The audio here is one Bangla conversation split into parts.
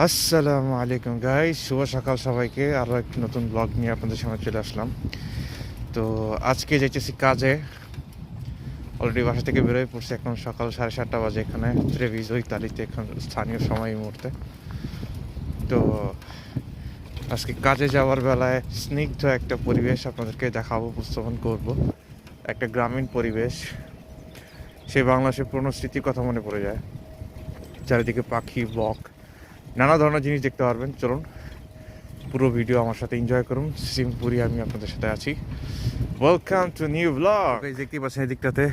আসসালামু আলাইকুম গাইস, শুভ সকাল সবাইকে। আরও একটি নতুন ব্লগ নিয়ে আপনাদের সামনে চলে আসলাম। তো আজকে যাইতেছি কাজে। অলরেডি বাসা থেকে বেরোয় পড়ছে, এখন সকাল 7:30 বাজে। এখানে ট্রেভিজো ইতালিতে এখন স্থানীয় সময় এই মুহূর্তে। তো আজকে কাজে যাওয়ার বেলায় স্নিগ্ধ একটা পরিবেশ আপনাদেরকে দেখাবো, উপস্থাপন করব। একটা গ্রামীণ পরিবেশ, সেই বাংলাদেশের পুরনো স্মৃতির কথা মনে পড়ে যায়। চারিদিকে পাখি, বক, নানা ধরনের জিনিস দেখতে পারবেন। চলুন পুরো ভিডিও আমার সাথে এনজয় করুন। সিমপুরি আমি আপনাদের সাথে আছি। Welcome to new blog. এই দেখতেই পাচ্ছেন, এই দিকটাতে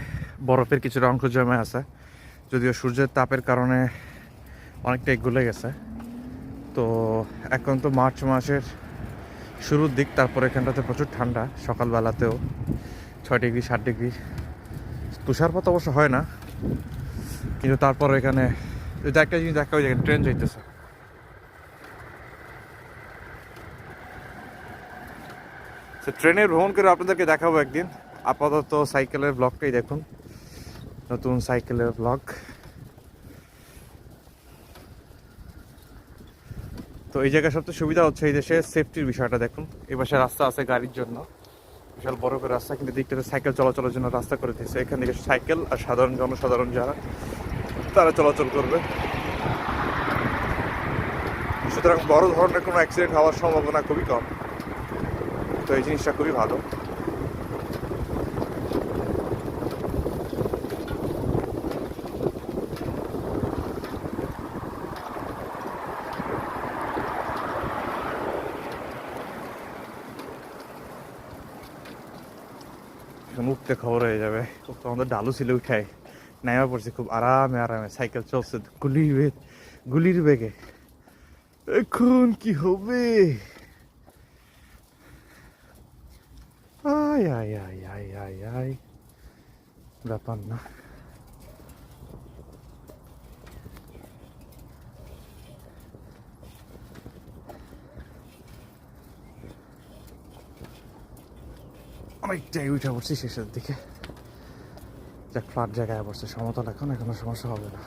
বরফের কিছুটা অংশ জমে আছে, যদিও সূর্যের তাপের কারণে অনেকটাই গলে গেছে। তো এখন তো মার্চ মাসের শুরুর দিক, তারপর এখানটাতে প্রচুর ঠান্ডা। সকালবেলাতেও 6 ডিগ্রি 7 ডিগ্রি। তুষারপাত অবশ্য হয় না, কিন্তু তারপর এখানে যদি একটা জিনিস দেখা হয়, ট্রেন যাইতেছে। ট্রেনের ভ্রমণ করে আপনাদেরকে দেখাবো একদিন। আপাতত সাইকেলের ব্লগটাই দেখুন, নতুন সাইকেলের ব্লগ। তো এই জায়গায় সবচেয়ে সুবিধা হচ্ছে এই দেশে সেফটির বিষয়টা দেখুন। এই পাশে রাস্তা আছে গাড়ির জন্য, বিশাল বড় করে রাস্তা, কিন্তু দিকটাতে সাইকেল চলাচলের জন্য রাস্তা করে দিয়েছে। এখান থেকে সাইকেল আর সাধারণ জনসাধারণ যারা, তারা চলাচল করবে। সুতরাং বড় ধরনের কোনো অ্যাক্সিডেন্ট হওয়ার সম্ভাবনা খুবই কম। তো এই জিনিসটা খুবই ভালো। উঠতে খবর হয়ে যাবে। তো আমাদের ডালু ছিল, উঠায় নাইমা পড়ছে খুব আরামে আরামে। সাইকেল চলছে গুলির বেগে। এখন কি হবে? আয় আয় আয় আয় আয় আয়, ব্যাপার না। অনেকটাই উঠে পড়ছি শেষের দিকে। যাক, ফ্ল্যাট জায়গায় পড়ছে, সমতল এখন, এখনো সমস্যা হবে না।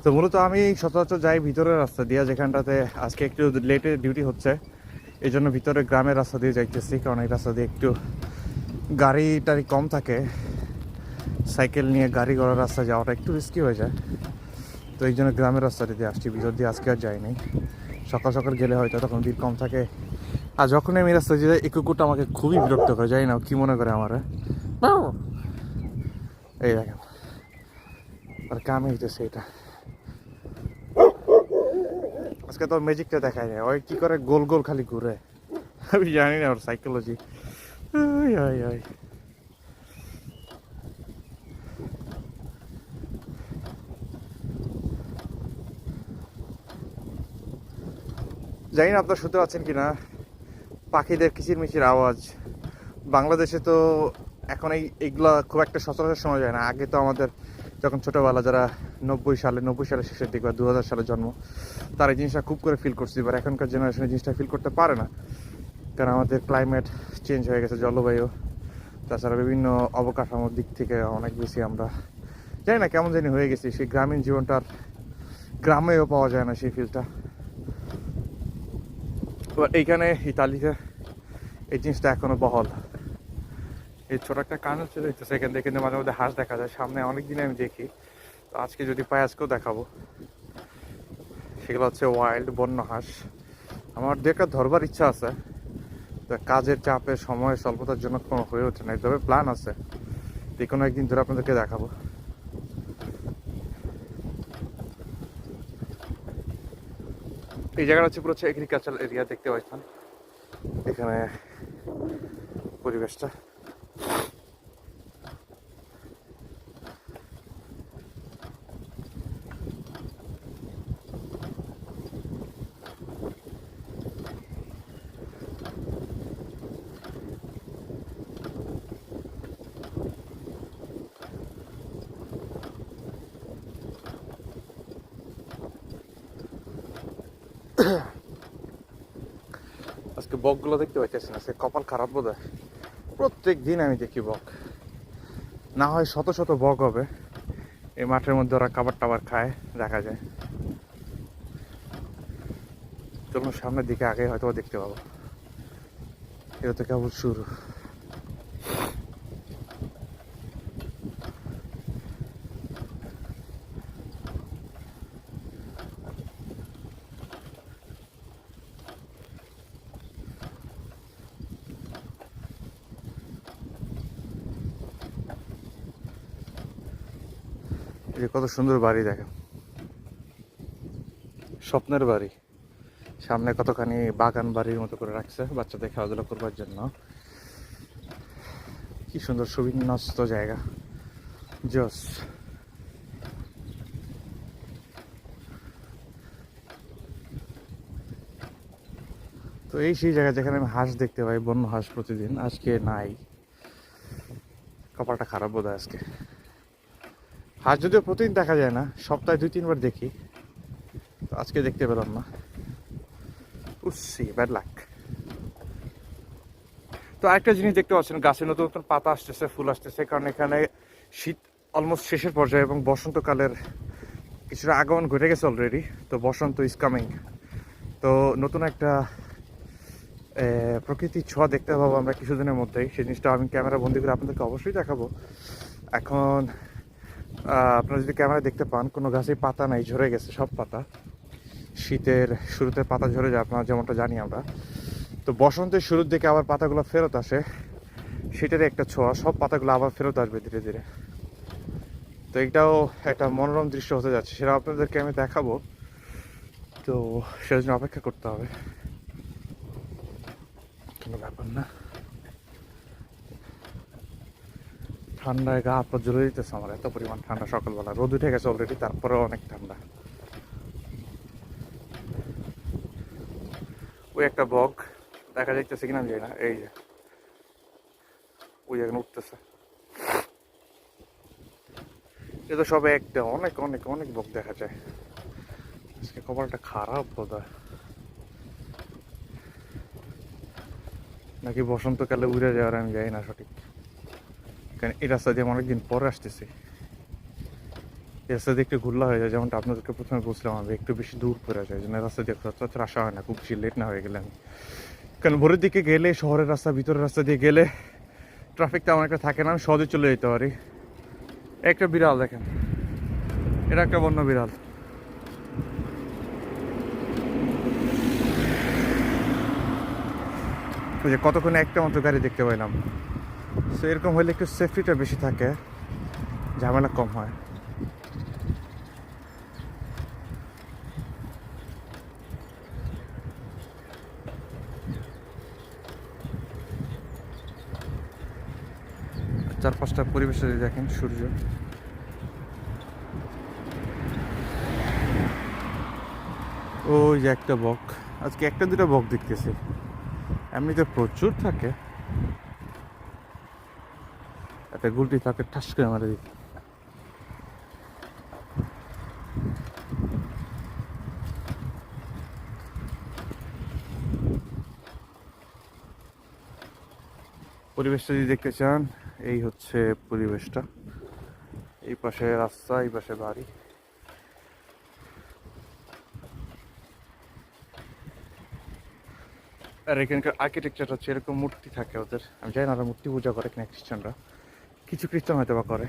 তো মূলত আমি সচরাচর যাই ভিতরের রাস্তা দিয়ে, যেখানটাতে আজকে একটু লেটে ডিউটি হচ্ছে, এই জন্য ভিতরে গ্রামের রাস্তা দিয়ে যাইতেছি। কারণ এই রাস্তা দিয়ে একটু গাড়ি টাড়ি কম থাকে। সাইকেল নিয়ে গাড়ি ঘোড়ার রাস্তা যাওয়াটা একটু রিস্কি হয়ে যায়। তো এই জন্য গ্রামের রাস্তাটা দিয়ে আসছি, ভিতর দিয়ে আজকে আর যাইনি। সকাল সকাল গেলে হয়তো তখন ভিড় কম থাকে। আর যখনই আমি রাস্তায় যাই, এই কুকুরটা আমাকে খুবই বিরক্ত করে, যাই না কি মনে করে আমার। এই দেখেন, আর কামে হইতেছে এটা। আজকে তো ম্যাজিকটা দেখায় না, ওই কি করে গোল গোল খালি ঘুরে। আমি জানি না ওর সাইকোলজি। জানি না আপনারা শুনতে পাচ্ছেন কিনা পাখিদের কিচিরমিচির আওয়াজ। বাংলাদেশে তো এখন এইগুলা খুব একটা সচরাচর শোনা যায় না। আগে তো আমাদের যখন ছোটোবেলা, যারা 90 সালের শেষের দিকে বা 2000 সালে জন্ম, তারা এই জিনিসটা খুব করে ফিল করছে। এবার এখনকার জেনারেশনে জিনিসটা ফিল করতে পারে না, কারণ আমাদের ক্লাইমেট চেঞ্জ হয়ে গেছে, জলবায়ু, তাছাড়া বিভিন্ন অবকাঠামোর দিক থেকে অনেক বেশি আমরা জানি না কেমন জানি হয়ে গেছি। সেই গ্রামীণ জীবনটার গ্রামেও পাওয়া যায় না সেই ফিলটা। এবার এইখানে ইতালিতে এই জিনিসটা এখনো বহাল। এই ছোট একটা কারণ চলে যেতেছে এখান থেকে, কিন্তু মাঝে মধ্যে হাঁস দেখা যায় সামনে, অনেক দিনে আমি দেখি। তো আজকে যদি পাই, আজকেও দেখাবো। সেগুলো হচ্ছে ওয়াইল্ড বন্য হাঁস। আমার দেখা ধরবার ইচ্ছা আছে, তো কাজের চাপে সময় স্বল্পতার জন্য কোনো হয়ে ওঠে না। তবে প্ল্যান আছে, যে কোনো একদিন ধরে আপনাদেরকে দেখাবো। এই জায়গাটা হচ্ছে পুরো এগ্রিকালচারাল এরিয়া, দেখতে পাচ্ছেন এখানে পরিবেশটা। আজকে বকগুলো দেখতে পাইতেছি না, সে কপাল খারাপ বোধ হয়। প্রত্যেক দিন আমি দেখি বক, না হয় শত শত বক হবে এই মাঠের মধ্যে, ওরা খাবার টাবার খায় দেখা যায়। চলুন সামনের দিকে আগে হয়তো দেখতে পাবো, এটা তো কেবল শুরু। এই যে কত সুন্দর বাড়ি দেখেন, স্বপ্নের বাড়ি। সামনে কতখানি বাগান বাড়ির মতো করে রাখছে বাচ্চাদের খেলাধুলা করবার জন্য। কি সুন্দর সুবিন্যস্ত জায়গা, জস। তো এই সেই জায়গা যেখানে আমি হাঁস দেখতে পাই, বন্য হাঁস প্রতিদিন। আজকে নাই, কপালটা খারাপ বোধ হয় আজকে। হাঁস যদিও প্রতিদিন দেখা যায় না, সপ্তাহে 2-3 বার দেখি, তো আজকে দেখতে পেলাম না। উসি ব্যাড লাক। তো আরেকটা জিনিস দেখতে পাচ্ছেন, গাছে নতুন নতুন পাতা আসতেছে, ফুল আসতেছে, কারণ এখানে শীত অলমোস্ট শেষের পর্যায়ে এবং বসন্তকালের কিছুটা আগমন ঘটে গেছে অলরেডি। তো বসন্ত ইজ কামিং। তো নতুন একটা প্রকৃতির ছোঁয়া দেখতে পাবো আমরা কিছুদিনের মধ্যেই। সেই জিনিসটা আমি ক্যামেরা বন্দি করে আপনাদেরকে অবশ্যই দেখাবো। এখন আপনারা যদি ক্যামেরা দেখতে পান, কোনো গাছেই পাতা নাই, ঝরে গেছে সব পাতা। শীতের শুরুতে পাতা ঝরে যায়, আপনারা যেমনটা জানি আমরা। তো বসন্তের শুরুর দিকে আবার পাতাগুলো ফেরত আসে, সেটারই একটা ছোঁয়া, সব পাতাগুলো আবার ফেরত আসবে ধীরে ধীরে। তো এটাও একটা মনোরম দৃশ্য হতে যাচ্ছে, সেটা আপনাদেরকে আমি দেখাবো। তো সেটার জন্য অপেক্ষা করতে হবে, কোনো ব্যাপার না। ঠান্ডায় গা হাত পা জ্বলে দিতেছে আমার, এত পরিমাণ ঠান্ডা। সকালবেলা রোদ উঠে গেছে অলরেডি, তারপরেও অনেক ঠান্ডা। ওই একটা বক দেখা যাইতেছে কিনা জানি না, এই যে ওই এখন উঠতেছে। এ তো সবে একটা, অনেক অনেক অনেক বক দেখা যায়। আজকে কপালটা খারাপ বোধ হয়, নাকি বসন্তকালে উড়ে যাওয়ার আমি যাই না সঠিক। কারণ এই রাস্তা দিয়ে আমি অনেকদিন পরে আসতেছি, এই রাস্তা দিয়ে একটু ঘুরলা হয়ে যায়, যেমনটা আপনাদেরকে প্রথমে বলছিলাম, আমি একটু বেশি দূর পড়ে যায়, যেন রাস্তা দিয়ে সচরাচর আসা হয় না, খুব বেশি লেট না হয়ে গেলে আমি। কারণ ভোরের দিকে গেলে, শহরের রাস্তা, ভিতরের রাস্তা দিয়ে গেলে ট্রাফিক তেমন একটা থাকে না, আমি সহজে চলে যেতে পারি। একটা বিড়াল দেখেন, এটা একটা বন্য বিড়াল। ওই যে কতক্ষণে একটা মতো গাড়ি দেখতে পাইলাম। সো এরকম হলে একটু সেফটিটা বেশি থাকে, ঝামেলা কম হয়। চারপাশটা পরিবেশে যদি দেখেন, সূর্য, ওই যে একটা বক। আজকে একটা দুটো বক দেখতেছি, এমনিতে প্রচুর থাকে। একটা গুলটি থাকে, ঠাস করে মারে দিত। পরিবেশটা যদি দেখতে চান, এই হচ্ছে পরিবেশটা। এই পাশে রাস্তা, এই পাশে বাড়ি। আর এখানকার আর্কিটেকচার হচ্ছে এরকম, মূর্তি থাকে ওদের। আমি জানি না ওরা মূর্তি পূজা করে কিনা খ্রিস্টানরা, কিছু খ্রিস্টান হয়তো বা করে।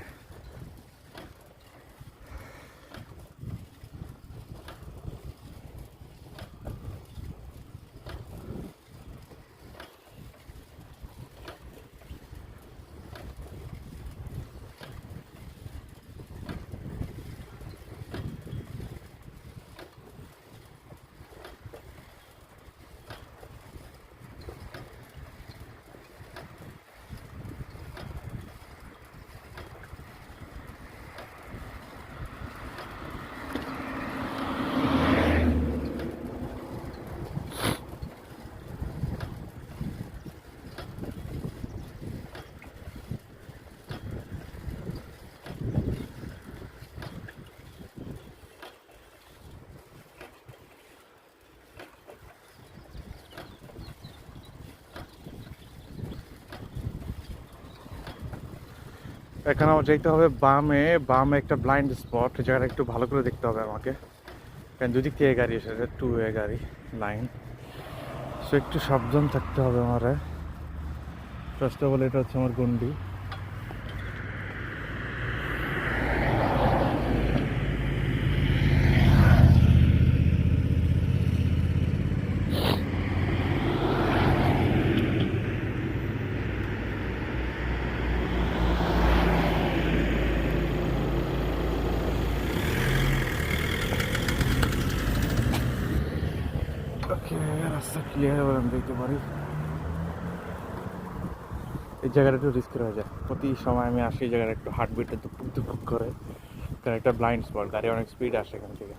এখানে আমার যেতে হবে বামে, বামে একটা ব্লাইন্ড স্পট, জায়গাটা একটু ভালো করে দেখতে হবে আমাকে, কারণ দুদিক থেকে গাড়ি এসেছে, টু ওয়ে গাড়ি লাইন, সো একটু সাবধান থাকতে হবে আমার। ফার্স্ট অফ অল এটা হচ্ছে আমার গন্ডি। ওকে, রাস্তা ক্লিয়ার এবার আমি দেখতে পারি। এই জায়গাটা একটু রিস্ক হয়ে যায়, প্রতি সময় আমি আসি এই জায়গাটা একটু হার্টবিটটা দুপুক দুপুক করে, কারণ একটা ব্লাইন্ড স্পট, গাড়ি অনেক স্পিড আসে এখান থেকে।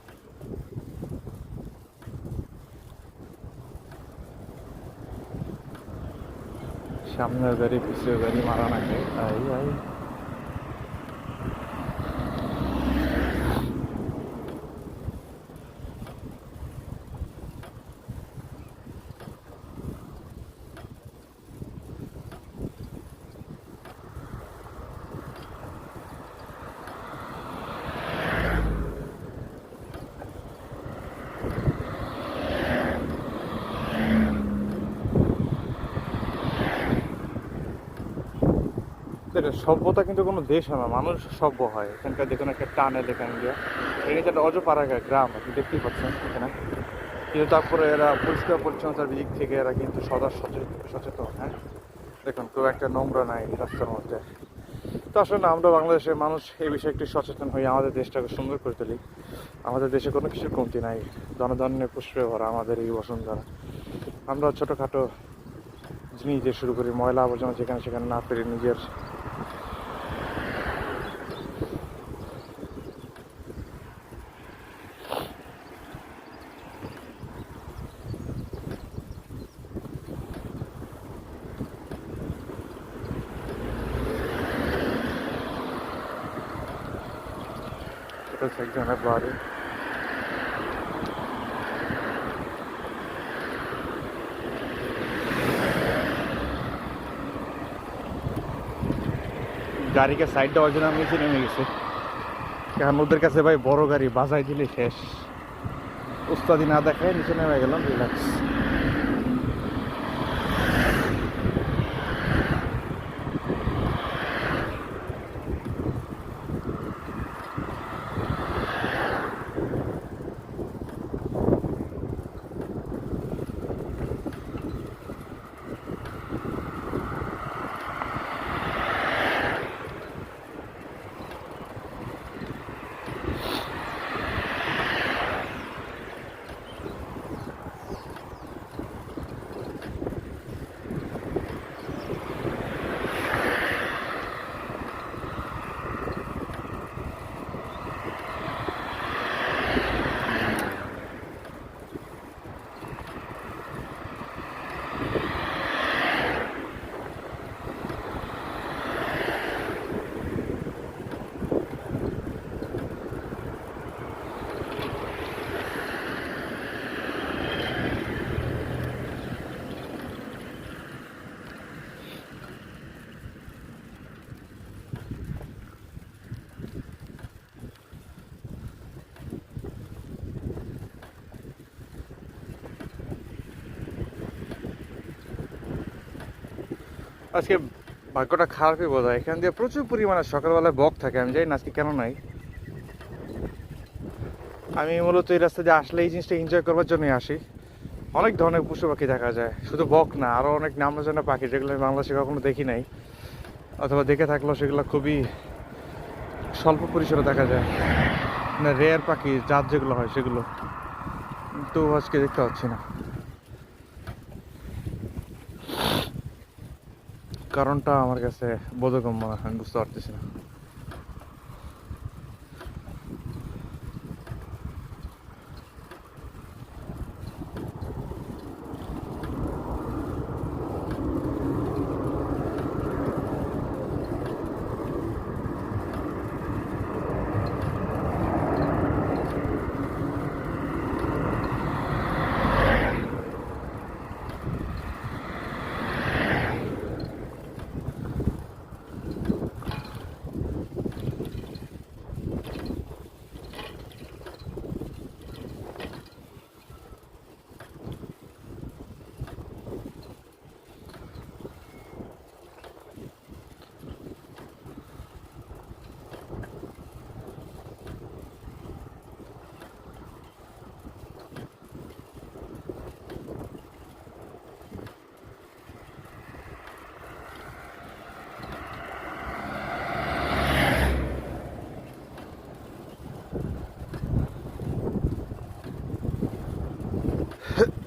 সামনের গাড়ি পিছিয়ে গাড়ি মারা না খায়, আই আই। সভ্যতা কিন্তু কোনো দেশ হয় না, মানুষ সভ্য হয়। এখানকার দেখুন একটা টানে দেখান গিয়া, এটা একটা অজপাড়া গ্রাম, আপনি দেখতেই পাচ্ছেন এখানে, কিন্তু তারপরে এরা পরিষ্কার পরিচ্ছন্নতার দিক থেকে এরা কিন্তু সদা সচেতন। হ্যাঁ, দেখুন খুব একটা নোংরা নাই রাস্তার মধ্যে। তো আসলে না, আমরা বাংলাদেশের মানুষ এই বিষয়ে একটু সচেতন হই, আমাদের দেশটাকে সুন্দর করে তুলি। আমাদের দেশে কোনো কিছুর কমতি নাই, জনধনের পুষ্পে ভরা আমাদের এই বসুন্ধরা। আমরা ছোটোখাটো জিনিস দিয়ে শুরু করি, ময়লা আবর্জনা যেখানে সেখানে না ফেলে নিজের একজনের বাড়ি। গাড়িকে সাইড দেওয়ার জন্য আমি নিচে নেমে গেছি, কারণ ওদের কাছে ভাই বড় গাড়ি বাজাই দিলে শেষ। উস্তাদি না দেখায় নিচে নেমে গেলাম, রিল্যাক্স। আজকে ভাগ্যটা খারাপই বোধ হয়, এখান দিয়ে প্রচুর পরিমাণে সকালবেলায় বক থাকে, আমি জানি না আজকে কেন নাই। আমি মূলত এই রাস্তা দিয়ে আসলে এই জিনিসটা এনজয় করবার জন্যই আসি। অনেক ধরনের পশু পাখি দেখা যায়, শুধু বক না, আরও অনেক নামজানা পাখি যেগুলো আমি বাংলাদেশে কখনো দেখি নাই, অথবা দেখে থাকলেও সেগুলো খুবই স্বল্প পরিসরে দেখা যায়, মানে রেয়ার পাখি জাত যেগুলো হয় সেগুলো, কিন্তু আজকে দেখতে পাচ্ছি না। কারণটা আমার কাছে বোধগম্য না, আমি বুঝতে পারতেছি না।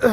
তো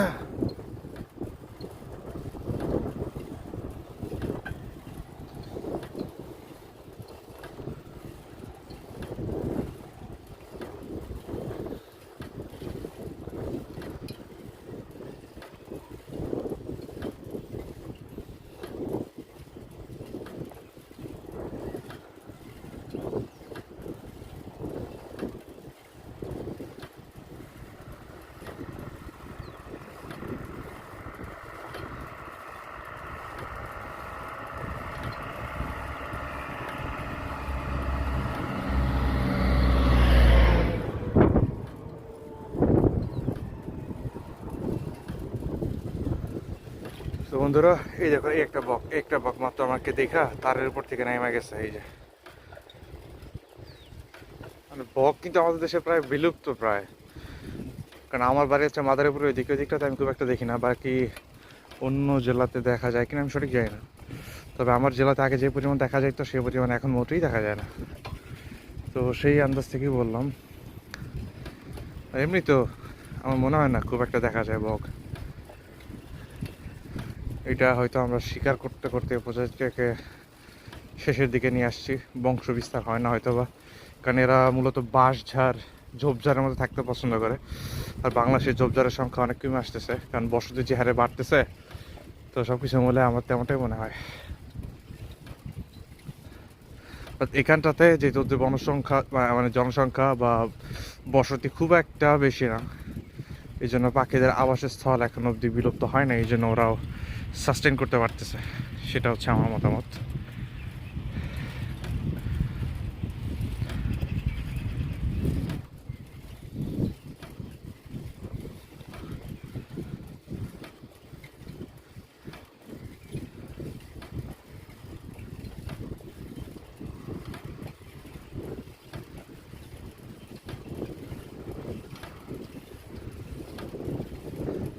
বন্ধুরা, এই দেখো এই একটা বক মাত্র আমাকে দেখা তারের উপর থেকে নেমে গেছে। এই যে মানে বক কিন্তু আমাদের দেশে প্রায় বিলুপ্ত প্রায়, কারণ আমার বাড়ি হচ্ছে মাদারীপুর, ওই দিকটাতে আমি খুব একটা দেখি না। বাকি অন্য জেলাতে দেখা যায় কিনা আমি সঠিক জানি না, তবে আমার জেলাতে আগে যে পরিমাণ দেখা যায় তো সেই পরিমাণ এখন মোটেই দেখা যায় না। তো সেই আন্দাজ থেকেই বললাম। এমনি তো আমার মনে হয় না খুব একটা দেখা যায় বক। এটা হয়তো আমরা শিকার করতে করতে প্রজাতিটাকে শেষের দিকে নিয়ে আসছি, বংশ বিস্তার হয় না হয়তো বা, কারণ এরা মূলত বাঁশঝাড় ঝোপঝাড়ের মধ্যে থাকতে পছন্দ করে। আর বাংলাদেশের ঝোপঝাড়ের সংখ্যা অনেক কমে আসতেছে, কারণ বসতি যে হারে বাড়তেছে, তো সব কিছু মূলে আমার তেমনটাই মনে হয়। এখানটাতে যেহেতু জনসংখ্যা মানে জনসংখ্যা বা বসতি খুব একটা বেশি না, এই জন্য পাখিদের আবাসস্থল এখন অবধি বিলুপ্ত হয় না, এই জন্য ওরাও সাস্টেন করতে পারতেছে, সেটা হচ্ছে আমার মতামত।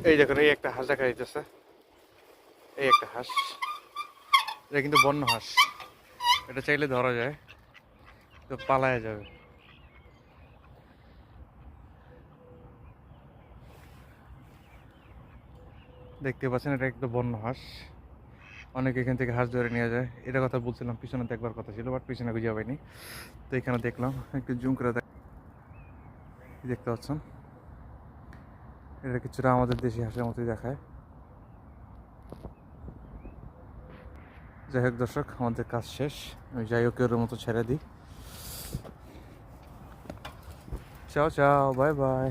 এই দেখুন, এই একটা হাঁস দেখা যাইতেছে, এই একটা হাঁস, এটা কিন্তু বন্য হাঁস, এটা চাইলে ধরা যায়, তো পালায়া যাবে। দেখতে পাচ্ছেন, এটা একটা বন্য হাঁস, অনেকে এখান থেকে হাঁস ধরে নিয়ে যায়। এটা কথা বলছিলাম, পিছনে দেখবার কথা ছিল, বাট পিছনে খুঁজে পাইনি, তো এখানে দেখলাম। একটু জুম করে দেখতে পাচ্ছেন, এটা কিছুটা আমাদের দেশি হাঁসের মতোই দেখায়। যাই হোক দর্শক, আমাদের কাজ শেষ, আমি যাই হোক ওর মতো ছেড়ে দিই। চাও চাও, বাই বাই।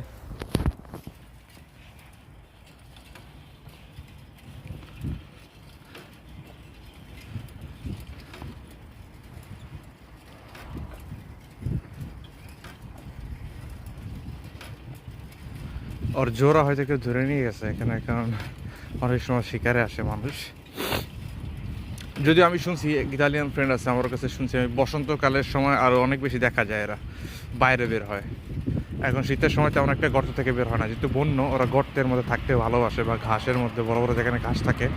ওর জোড়া হয়তো কেউ ধরে নিয়ে গেছে এখানে, কারণ অনেক সময় শিকারে আসে মানুষ। যদিও আমি শুনছি, ইতালিয়ান ফ্রেন্ড আছে আমার কাছে, শুনছি আমি বসন্তকালের সময় আরও অনেক বেশি দেখা যায়, এরা বাইরে বের হয়। এখন শীতের সময় তেমন একটা গর্ত থেকে বের হয় না, যেহেতু বন্য, ওরা গর্তের মধ্যে থাকতে ভালোবাসে, বা ঘাসের মধ্যে বড় বড় যেখানে ঘাস থাকে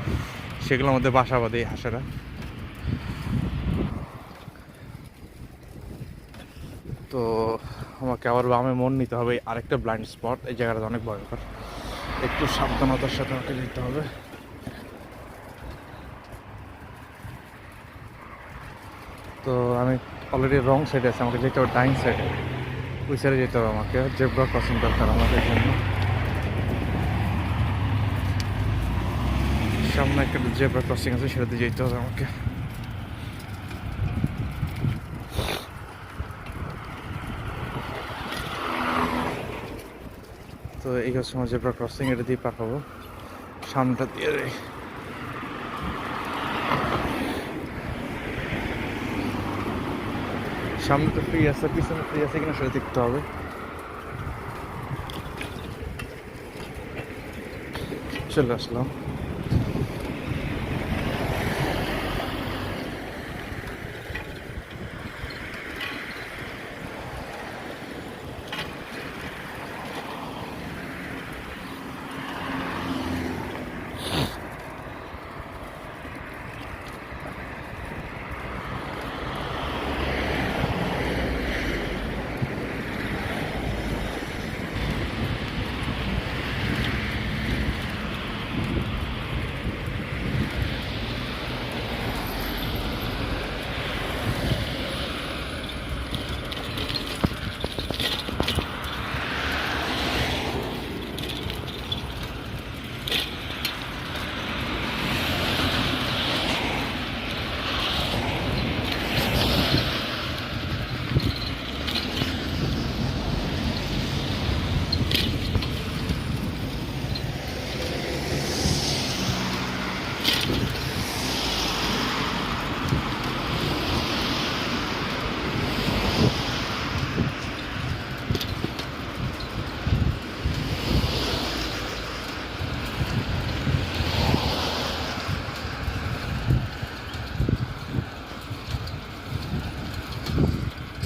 সেগুলোর মধ্যে বাসা বাঁধে এই হাঁসেরা। তো আমাকে আবার বামে মন নিতে হবে, আরেকটা ব্লাইন্ড স্পট, এই জায়গাটা অনেক ভয়ঙ্কর, একটু সাবধানতার সাথে আমাকে যেতে হবে। তো আমি অলরেডি রং সাইডে আছি, আমাকে যেতে হবে ডাইন সাইডে, ওই সাইডে যেতে হবে আমাকে, জেব্রা ক্রসিং দরকার আমাদের জন্য। সামনে একটা জেব্রা ক্রসিং আছে, সেটাতে যেতে হবে আমাকে। তো এই হচ্ছে আমার জেব্রা ক্রসিং, এটা দিয়ে পার হবো, সামনেটা দিয়ে দেয়। সামনে তো ফ্রি আছে, পিছনে ফ্রি আছে কিনা সেটা দেখতে হবে। চলে আসলাম।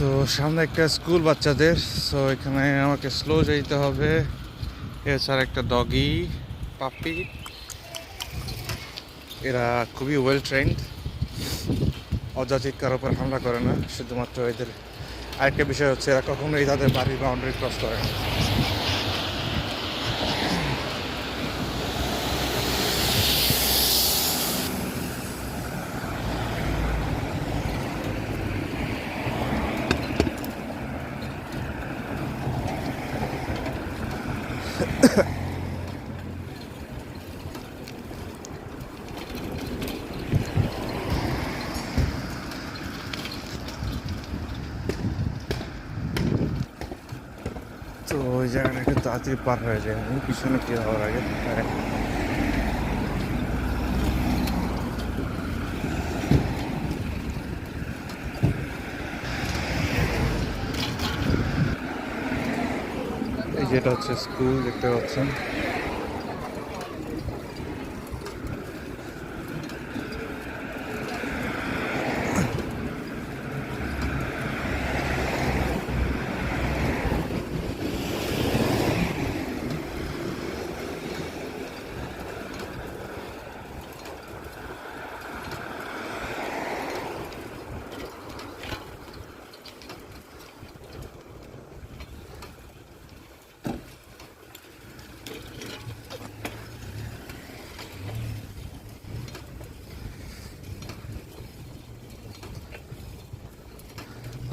তো সামনে একটা স্কুল বাচ্চাদের, সো এখানে আমাকে স্লো যেতে হবে। এছাড়া একটা ডগি পাপি, এরা খুবই ওয়েল ট্রেন্ড, অযাচিত কারোর উপর হামলা করে না। শুধুমাত্র এদের আরেকটা বিষয় হচ্ছে এরা কখনোই তাদের বাড়ির বাউন্ডারি ক্রস করে না। তো ওই জায়গাটা একটু তাড়াতাড়ি পার হয়ে যায়, আমি পিছনে কি হওয়ার আগে। এই যেটা হচ্ছে স্কুল, দেখতে পাচ্ছেন।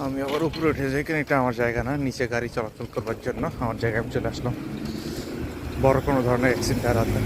আমি আবার উপরে উঠে যাই, কেন এটা আমার জায়গা না, নিচে গাড়ি চলাচল করবার জন্য আমার জায়গায় আমি চলে আসলাম। বড় কোনো ধরনের অ্যাক্সিডেন্ট এড়াতে।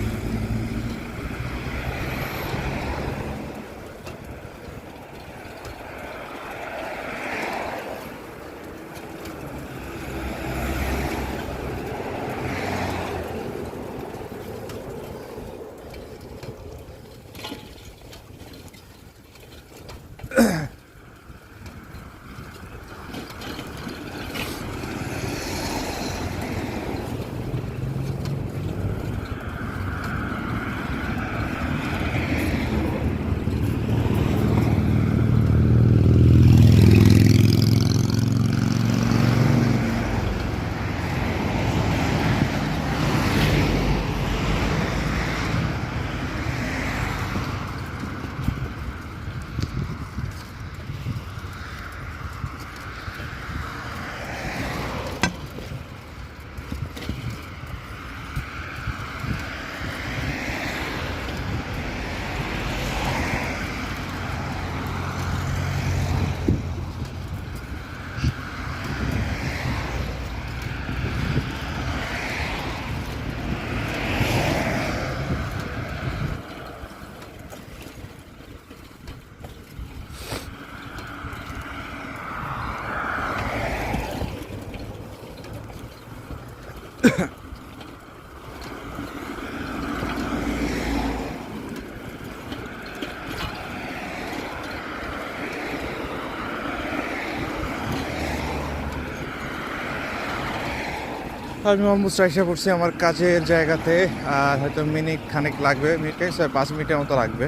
আমি অলমোস্ট এসে পড়ছি আমার কাজের জায়গাতে, আর হয়তো মিনিট খানেক লাগবে, মিনিটে 5 মিনিটের মতো লাগবে।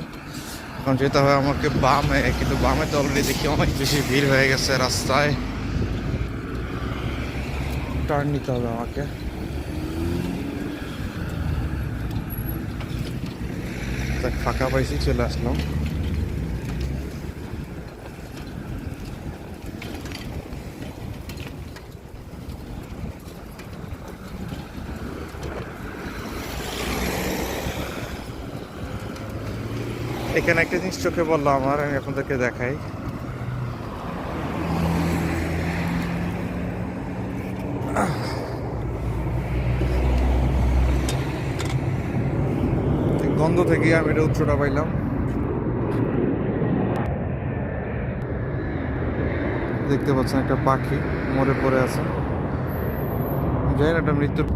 এখন যেতে হবে আমাকে বামে, কিন্তু বামে তো অলরেডি দেখি অনেক বেশি ভিড় হয়ে গেছে রাস্তায়, টার্ন নিতে হবে আমাকে। ফাঁকা পাইছি, চলে আসলাম। এখানে একটা জিনিস চোখে বললো আমার, আমি আপনাদেরকে দেখাই। গন্ধ থেকে আমি এটা উৎসটা পাইলাম। দেখতে পাচ্ছেন একটা পাখি মরে পড়ে আছে, জানি না এটা মৃত্যুর।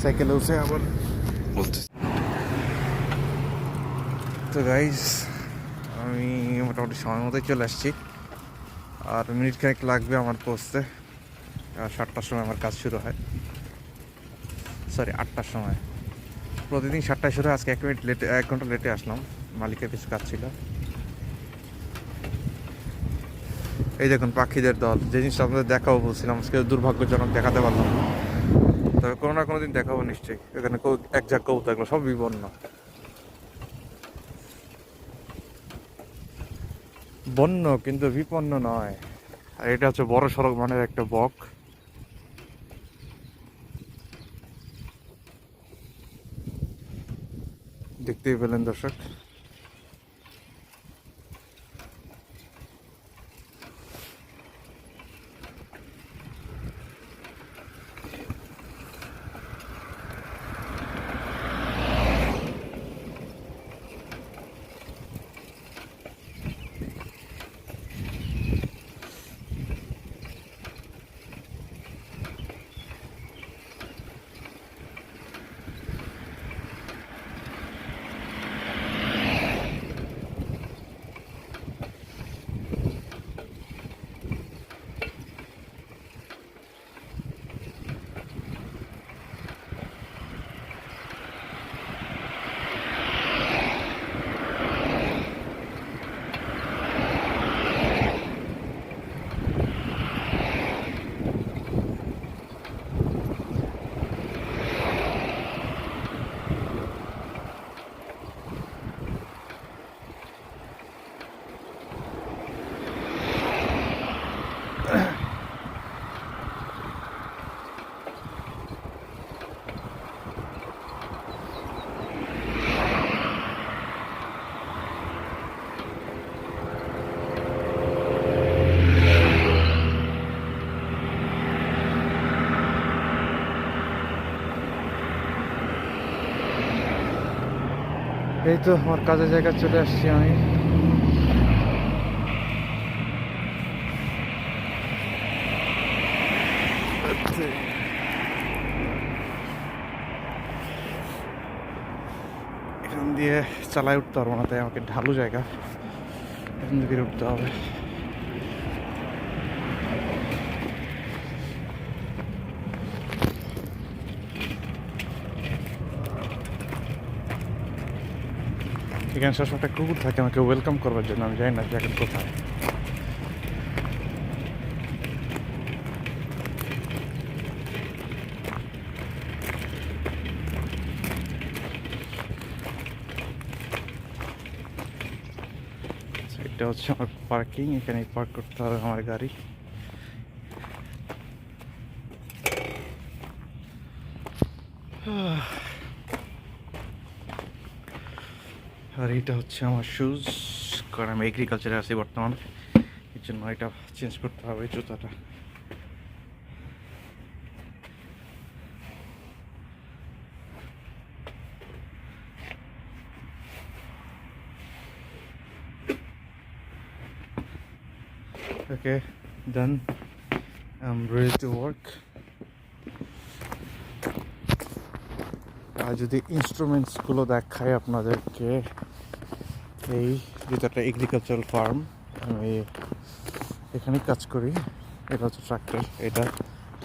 সাইকেলে উঠে আবার বলতে। তো গাইজ, আমি মোটামুটি সময় মতোই চলে আসছি, আর মিনিট খানেক লাগবে আমার পৌঁছতে। 7টার সময় আমার কাজ শুরু হয়, সরি 8টার সময়। প্রতিদিন 7টায় শুরু হয়, আজকে 1 ঘন্টা লেটে আসলাম, মালিকের কিছু কাজ ছিল। এই দেখুন পাখিদের দল, যে জিনিসটা আপনাদের দেখাবো বলছিলাম, আজকে দুর্ভাগ্যজনক দেখাতে পারলাম না। তবে কোনো না কোনো দিন দেখাবো নিশ্চয়ই। এখানে এক ঝাঁক কবুতর, এগুলো সব বিবর্ণ, বন্য কিন্তু বিপন্ন নয়। আর এটা হচ্ছে বড় সড়ক মানের একটা বক। দেখতেই পেলেন দর্শক। এই তো আমার কাজের জায়গায় চলে আসছি আমি। এখান দিয়ে চালায় উঠতে পারবো না, তাই আমাকে ঢালু জায়গা, এখান থেকে উঠতে হবে। এখানে সবসময় একটা কুকুর থাকে আমাকে ওয়েলকাম করবার জন্য, আমি জানি না যে এখন কোথায়। এটা হচ্ছে আমার পার্কিং, এখানে পার্ক করতে হবে আমার গাড়ি। আর এটা হচ্ছে আমার শুজ, কারণ আমি এগ্রিকালচারে আছি বর্তমান, এর জন্য এটা চেঞ্জ করতে হবে জুতাটা। Okay, done. I'm ready to work. আর যদি ইনস্ট্রুমেন্টসগুলো দেখাই আপনাদেরকে, এই যেটা এগ্রিকালচারাল ফার্ম, আমি এখানেই কাজ করি। এটা হচ্ছে ট্রাক্টর,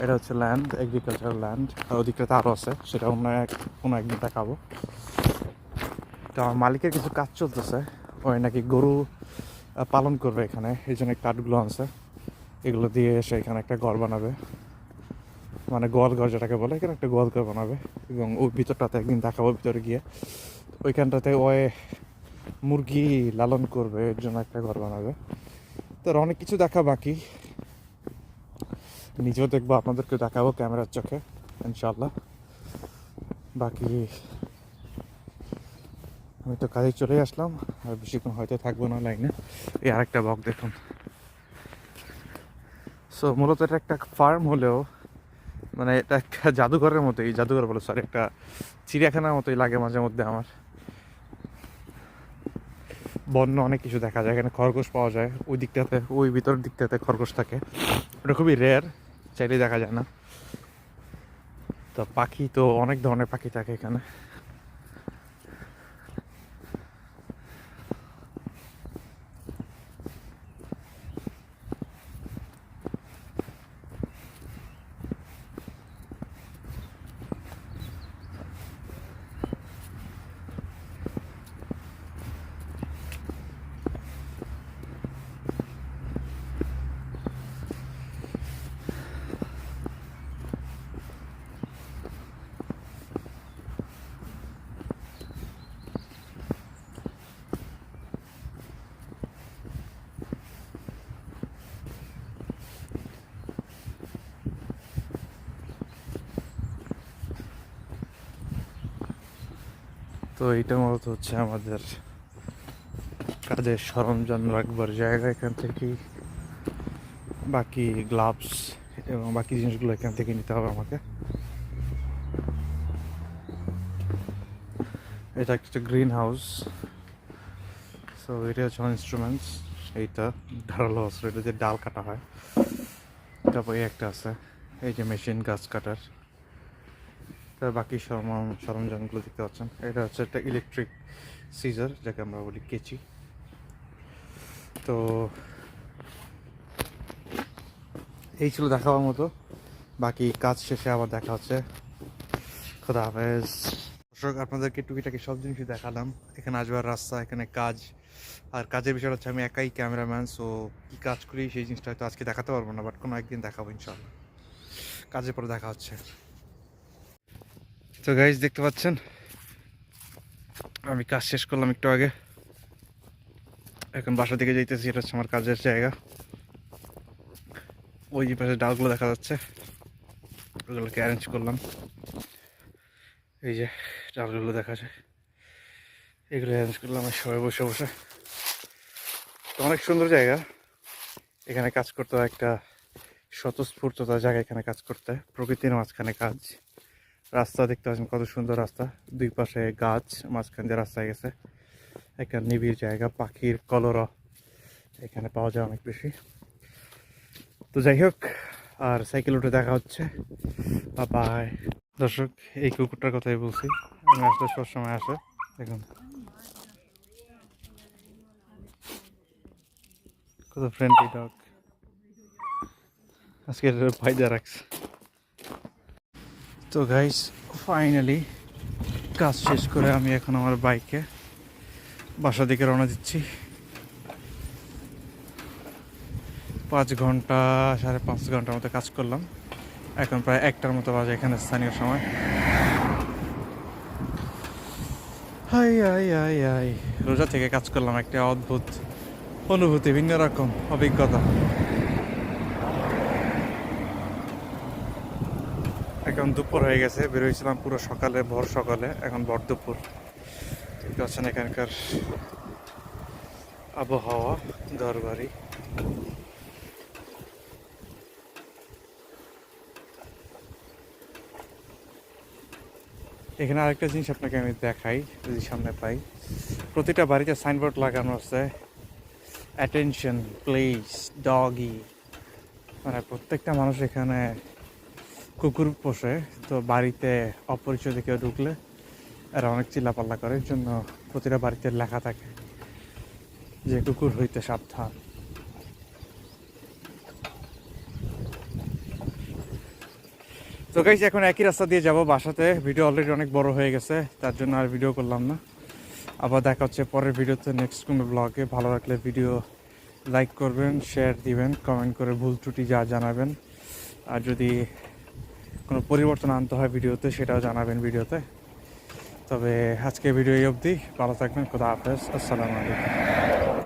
এটা হচ্ছে ল্যান্ড, এগ্রিকালচারাল ল্যান্ড। আর ওদিকটাতে আরও আছে, সেটা কোনো একদিন দেখাবো। তো আমার মালিকের কিছু কাজ চলতেছে, ওই নাকি গরু পালন করবে এখানে, এই জন্য কাঠগুলো আনছে, এগুলো দিয়ে এসে এখানে একটা ঘর বানাবে, মানে গোয়াল ঘর যেটাকে বলে, এখানে একটা গোয়াল ঘর বানাবে। এবং ওই ভিতরটাতে একদিন দেখাবো, ভিতরে গিয়ে ওইখানটাতে ওই মুরগি লালন করবে, এর জন্য একটা ঘর বানাবে। তো অনেক কিছু দেখা বাকি, নিজেও দেখবো, আপনাদেরকে দেখাবো ক্যামেরার চোখে ইনশাল্লাহ। বাকি আমি তো কাজে চলে আসলাম, আর বেশিক্ষণ হয়তো থাকবো না লাইনে। এই আরেকটা বক দেখুন। সো মূলত এটা একটা ফার্ম হলেও, মানে এটা একটা জাদুঘরের মতোই, জাদুঘর বলে সরি, একটা চিড়িয়াখানার মতোই লাগে মাঝে মধ্যে আমার। বন্য অনেক কিছু দেখা যায় এখানে, খরগোশ পাওয়া যায় ওই দিকটাতে, ওই ভিতরের দিকটাতে খরগোশ থাকে, ওটা খুবই রেয়ার, চাইলেই দেখা যায় না। তো পাখি তো অনেক ধরনের পাখি থাকে এখানে। তো এইটা মূলত হচ্ছে আমাদের কাজের সরঞ্জাম রাখবার জায়গা। এখান থেকেই বাকি গ্লাভস এবং বাকি জিনিসগুলো এখান থেকে নিতে হবে আমাকে। এটা একটা গ্রিন হাউস। সো এটা হচ্ছে আমার ইনস্ট্রুমেন্টস। এইটা ধারালো অস্ত্র, এটা যে ডাল কাটা হয়। তারপর এই একটা আছে, এই যে মেশিন গাছ কাটার। তার বাকি সরঞ্জামগুলো দেখতে পাচ্ছেন। এটা হচ্ছে একটা ইলেকট্রিক সিজার, যাকে আমরা বলি কেচি। তো এই ছিল দেখাবার মতো। বাকি কাজ শেষে আবার দেখা হচ্ছে। খোদা হাফেজ। দর্শক, আপনাদেরকে টুকিটাকি সব জিনিসই দেখালাম। এখানে আসবার রাস্তা, এখানে কাজ। আর কাজের বিষয়টা হচ্ছে আমি একাই ক্যামেরাম্যান, সো কী কাজ করি সেই জিনিসটা হয়তো আজকে দেখাতে পারবো না, বাট কোনো একদিন দেখাবো ইনশাল্লাহ। কাজের পরে দেখা হচ্ছে। তো গাইজ দেখতে পাচ্ছেন আমি কাজ শেষ করলাম একটু আগে। এখন বাসা দিকে যাইতেছি। এটা হচ্ছে আমার কাজের জায়গা। ওই যে পাশে ডালগুলো দেখা যাচ্ছে, ওগুলোকে অ্যারেঞ্জ করলাম। এই যে ডালগুলো দেখা যায়, এগুলো অ্যারেঞ্জ করলাম সবাই বসে বসে। তো অনেক সুন্দর জায়গা, এখানে কাজ করতে হয় একটা স্বতঃস্ফূর্ততার জায়গা। এখানে কাজ করতে প্রকৃতির মাঝখানে কাজ। রাস্তা দেখতে পাচ্ছেন কত সুন্দর রাস্তা, দুই পাশে গাছ, মাঝখান দিয়ে রাস্তায় গেছে। একটা নিবিড় জায়গা, পাখির কলরব এখানে পাওয়া যায় অনেক বেশি। তো যাই হোক, আর সাইকেল উঠে দেখা হচ্ছে। বাই। দর্শক, এই কুকুরটার কথাই বলছি, আমি আসলে সবসময় আসে। দেখুন কত ফ্রেন্ডলি ডগ। আজকে ফায়দা রাখছে। তো গাইস, ফাইনালি কাজ শেষ করে আমি এখন আমার বাইকে বাসা দিকে রওনা দিচ্ছি। 5 ঘন্টা 5.5 ঘন্টার মতো কাজ করলাম। এখন প্রায় 1টার মতো বাজে এখানে স্থানীয় সময়। হাই হাই হাই হাই, রোজা থেকে কাজ করলাম, একটা অদ্ভুত অনুভূতি, ভিন্ন রকম অভিজ্ঞতা। এখন দুপুর হয়ে গেছে, বেরোয়েছিলাম পুরো সকালে, ভোর সকালে, এখন ভর দুপুর। দেখতে পাচ্ছেন এখানকার আবহাওয়া, ঘরবাড়ি। এখানে আরেকটা জিনিস আপনাকে আমি দেখাই যদি সামনে পাই। প্রতিটা বাড়িতে সাইনবোর্ড লাগানো আছে, অ্যাটেনশন প্লিজ ডগি। মানে প্রত্যেকটা মানুষ এখানে কুকুর পোষে। তো বাড়িতে অপরিচিত কেউ ঢুকলে এরা অনেক চিল্লাপাল্লা করে, এর জন্য প্রতিটা বাড়িতে লেখা থাকে যে কুকুর হইতে সাবধান। তো গাইস, এখন একই রাস্তা দিয়ে যাব বাসাতে। ভিডিও অলরেডি অনেক বড় হয়ে গেছে, তার জন্য আর ভিডিও করলাম না। আবার দেখা হচ্ছে পরের ভিডিওতে, নেক্সট কোনো ব্লগে। ভালো লাগলে ভিডিও লাইক করবেন, শেয়ার দিবেন, কমেন্ট করে ভুল ত্রুটি যা জানাবেন। আর যদি কোনো পরিবর্তন আনতে হয় ভিডিওতে, সেটাও জানাবেন ভিডিওতে। তবে আজকে ভিডিও এই অবধি। ভালো থাকবেন। খোদা হাফেজ। আসসালামু আলাইকুম।